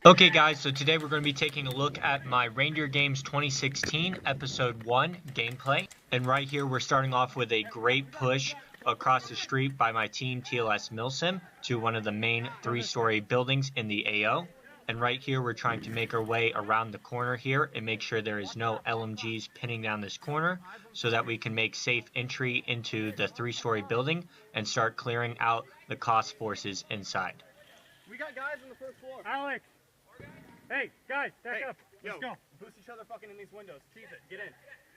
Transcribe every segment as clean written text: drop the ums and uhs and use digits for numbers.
Okay guys, so today we're going to be taking a look at my Reindeer Games 2016 Episode 1 gameplay. And right here we're starting off with a great push across the street by my team TLS MilSim to one of the main 3-story buildings in the AO. And right here we're trying to make our way around the corner here and make sure there is no LMGs pinning down this corner so that we can make safe entry into the 3-story building and start clearing out the cost forces inside. We got guys on the first floor. Alex! Hey, guys, back up. Let's go. Boost each other fucking in these windows. Cheese it. Get in.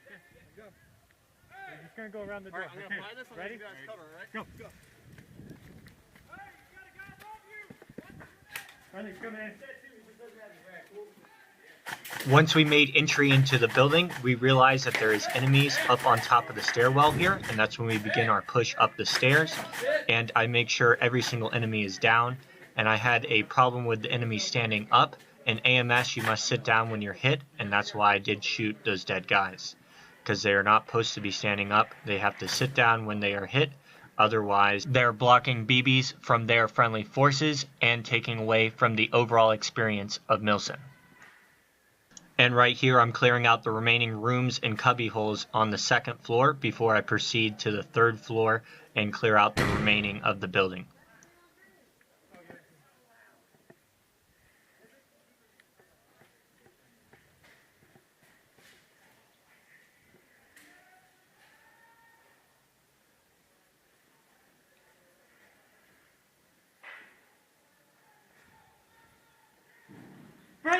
Let's go. We're just gonna go around the door. Alright, I'm gonna fly this one. Ready? You guys cover, alright? Go. Riley's coming in. Once we made entry into the building, we realized that there is enemies up on top of the stairwell here, and that's when we begin our push up the stairs. And I make sure every single enemy is down, and I had a problem with the enemy standing up. In AMS, you must sit down when you're hit, and that's why I did shoot those dead guys. Because they are not supposed to be standing up, they have to sit down when they are hit. Otherwise, they're blocking BBs from their friendly forces and taking away from the overall experience of MilSim. And right here, I'm clearing out the remaining rooms and cubby holes on the second floor before I proceed to the third floor and clear out the remaining of the building.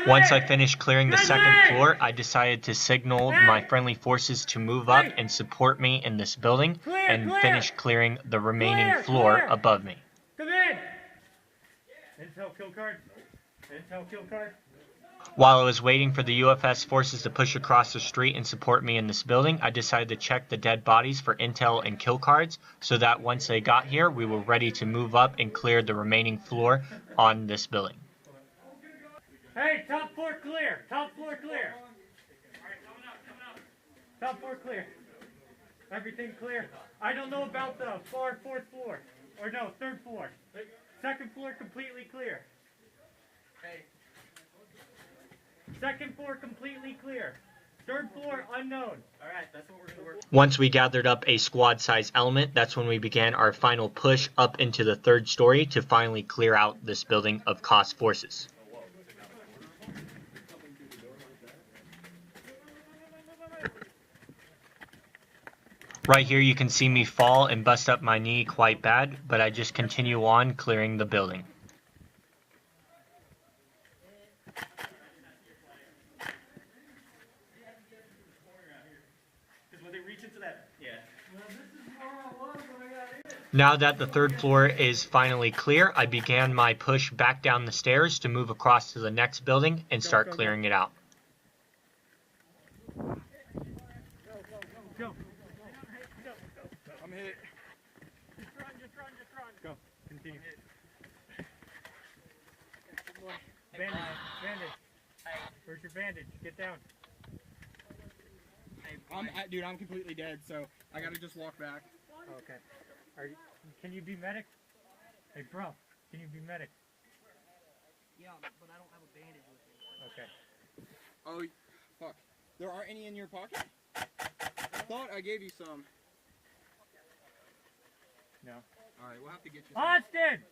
Once I finished clearing the second floor, I decided to signal my friendly forces to move up and support me in this building and finish clearing the remaining floor above me. Come in! Intel kill card. Intel kill card. While I was waiting for the UFS forces to push across the street and support me in this building, I decided to check the dead bodies for intel and kill cards so that once they got here, we were ready to move up and clear the remaining floor on this building. Hey, top floor clear. Top floor clear. Alright, coming up. Top floor clear. Everything clear. I don't know about the far fourth floor. Or no, third floor. Second floor completely clear. Hey. Second floor completely clear. Third floor unknown. Alright, that's what we're gonna work. Once we gathered up a squad-size element, that's when we began our final push up into the third story to finally clear out this building of cost forces. Right here you can see me fall and bust up my knee quite bad, but I just continue on clearing the building. Now that the third floor is finally clear, I began my push back down the stairs to move across to the next building and start clearing it out. I'm hit. Just run. Go. Continue. Bandage. Where's your bandage? Get down. Dude, I'm completely dead, so I gotta just walk back. Okay. Can you be medic? Hey, bro. Can you be medic? Yeah, but I don't have a bandage with me. Okay. Oh, fuck. There aren't any in your pocket? I thought I gave you some. No. Alright, we'll have to get you some. Austin!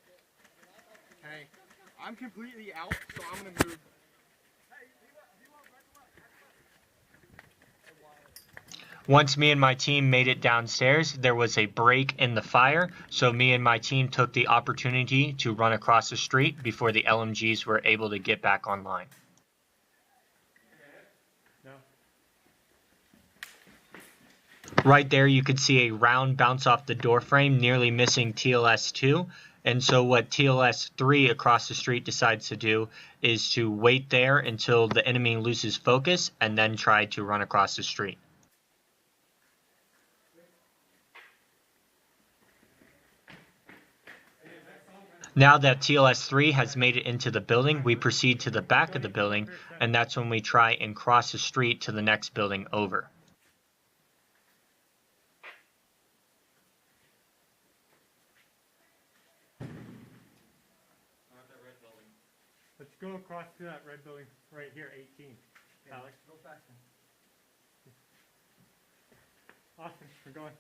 Hey, I'm completely out, so I'm gonna move. Once me and my team made it downstairs, there was a break in the fire, so me and my team took the opportunity to run across the street before the LMGs were able to get back online. No. Right there you could see a round bounce off the door frame, nearly missing TLS-2. And so what TLS-3 across the street decides to do is to wait there until the enemy loses focus and then try to run across the street. Now that TLS-3 has made it into the building, we proceed to the back of the building, and that's when we try and cross the street to the next building over. Let's go across to that red building right here, 18. Alex. Go faster. Austin, we're going.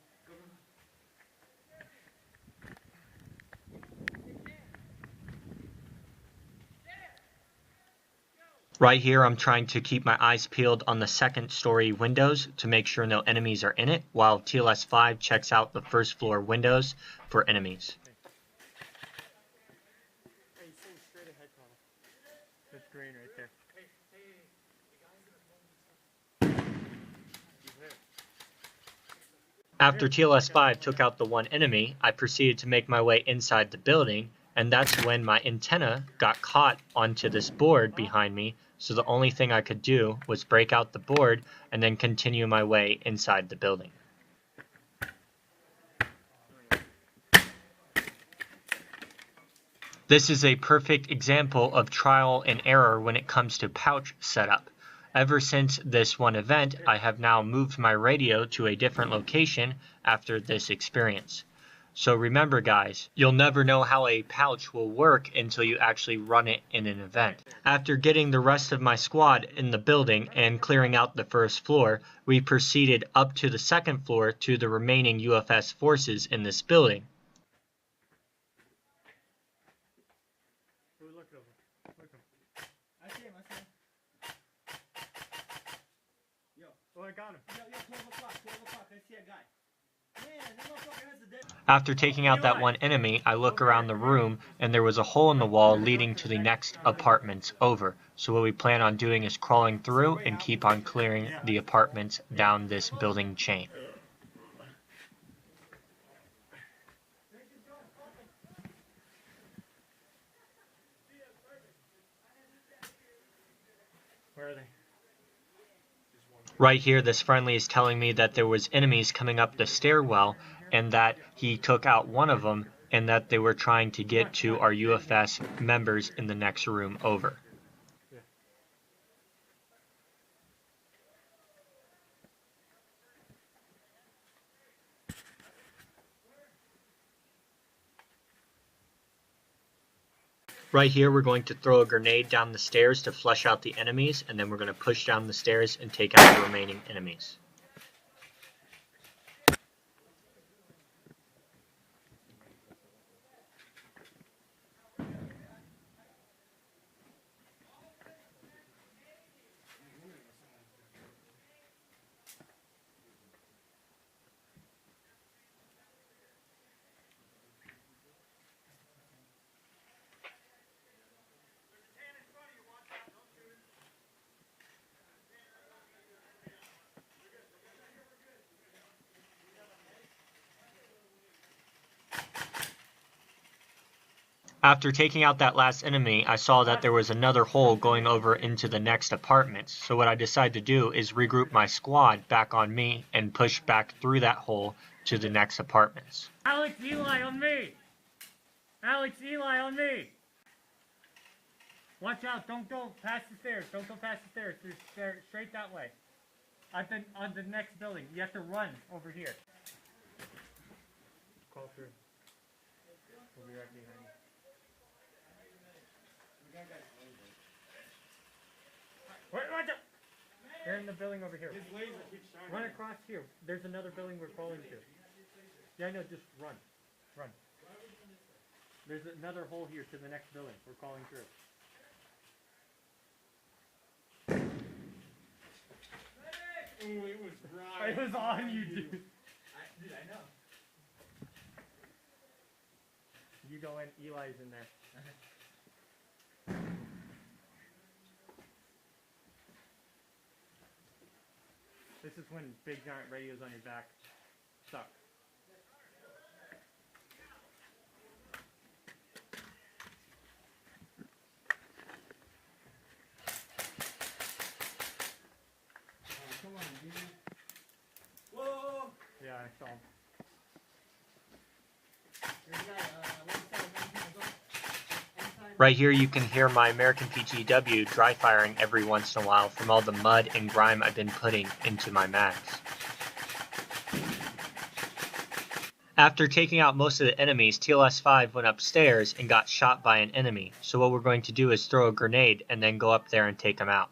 Right here, I'm trying to keep my eyes peeled on the second story windows to make sure no enemies are in it, while TLS-5 checks out the first floor windows for enemies. Hey, stay straight ahead, Connor. That's green right there. After TLS-5 took out the one enemy, I proceeded to make my way inside the building, and that's when my antenna got caught onto this board behind me, so the only thing I could do was break out the board and then continue my way inside the building. This is a perfect example of trial and error when it comes to pouch setup. Ever since this one event, I have now moved my radio to a different location after this experience. So remember guys, you'll never know how a pouch will work until you actually run it in an event. After getting the rest of my squad in the building and clearing out the first floor, we proceeded up to the second floor to the remaining UFS forces in this building. Look at him. Look at him. I see him. Yo. Oh, I got him. Yo, 12 o'clock. I see a guy. Man, that motherfucker has a dead... After taking out that one enemy, I look around the room and there was a hole in the wall leading to the next apartments over. So what we plan on doing is crawling through and keep on clearing the apartments down this building chain. Where are they? Right here, this friendly is telling me that there was enemies coming up the stairwell and that he took out one of them and that they were trying to get to our UFS members in the next room over. Right here, we're going to throw a grenade down the stairs to flush out the enemies, and then we're going to push down the stairs and take out the remaining enemies. After taking out that last enemy, I saw that there was another hole going over into the next apartments, so what I decided to do is regroup my squad back on me and push back through that hole to the next apartments. Alex, Eli on me! Alex, Eli on me! Watch out, don't go past the stairs, don't go past the stairs, they're straight that way. I've been on the next building, you have to run over here. Call through. We'll be right behind you. Wait, watch out! They're in the building over here. Run across here. There's another building we're crawling to. Yeah, I know, just run. Run. There's another hole here to the next building we're crawling through. Ooh, it was dry. It was on you, dude. Dude, I know. You go in, Eli's in there. This is when big giant radios on your back suck. Come on, dude. Whoa! Yeah, I saw him. There's a guy, one side. Right here you can hear my American PTW dry firing every once in a while from all the mud and grime I've been putting into my mags. After taking out most of the enemies, TLS-5 went upstairs and got shot by an enemy. So what we're going to do is throw a grenade and then go up there and take him out.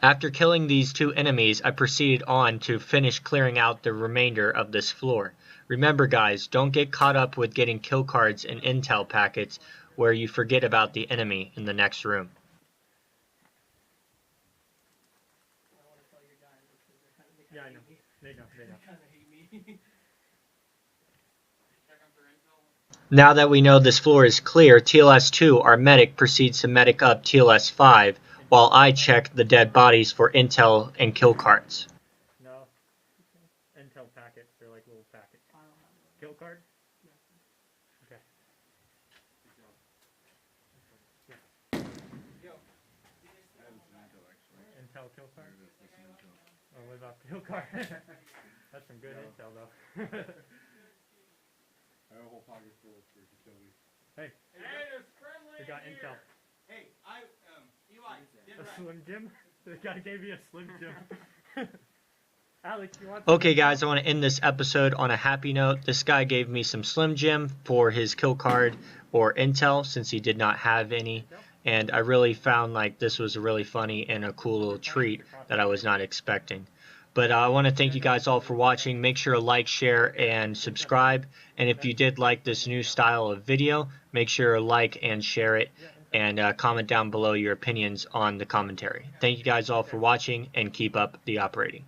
After killing these two enemies, I proceeded on to finish clearing out the remainder of this floor. Remember guys, don't get caught up with getting kill cards and intel packets where you forget about the enemy in the next room. Yeah, I know. They know. Now that we know this floor is clear, TLS-2, our medic, proceeds to medic up TLS-5, while I check the dead bodies for intel and kill cards. No. Intel packets. They're like little packets. Kill card? Okay. Intel kill card? Oh, what about kill card? That's some good intel though. I have a whole pocket full for utility. Hey, we got intel. Hey, Eli, get A right. Slim Jim? The guy gave me a Slim Jim. Alex, you want Okay guys, I want to end this episode on a happy note. This guy gave me some Slim Jim for his kill card or intel since he did not have any. And I really found like this was a really funny and a cool little treat that I was not expecting. But I want to thank you guys all for watching. Make sure to like, share, and subscribe. And if you did like this new style of video, make sure to like and share it. And comment down below your opinions on the commentary. Thank you guys all for watching and keep up the operating.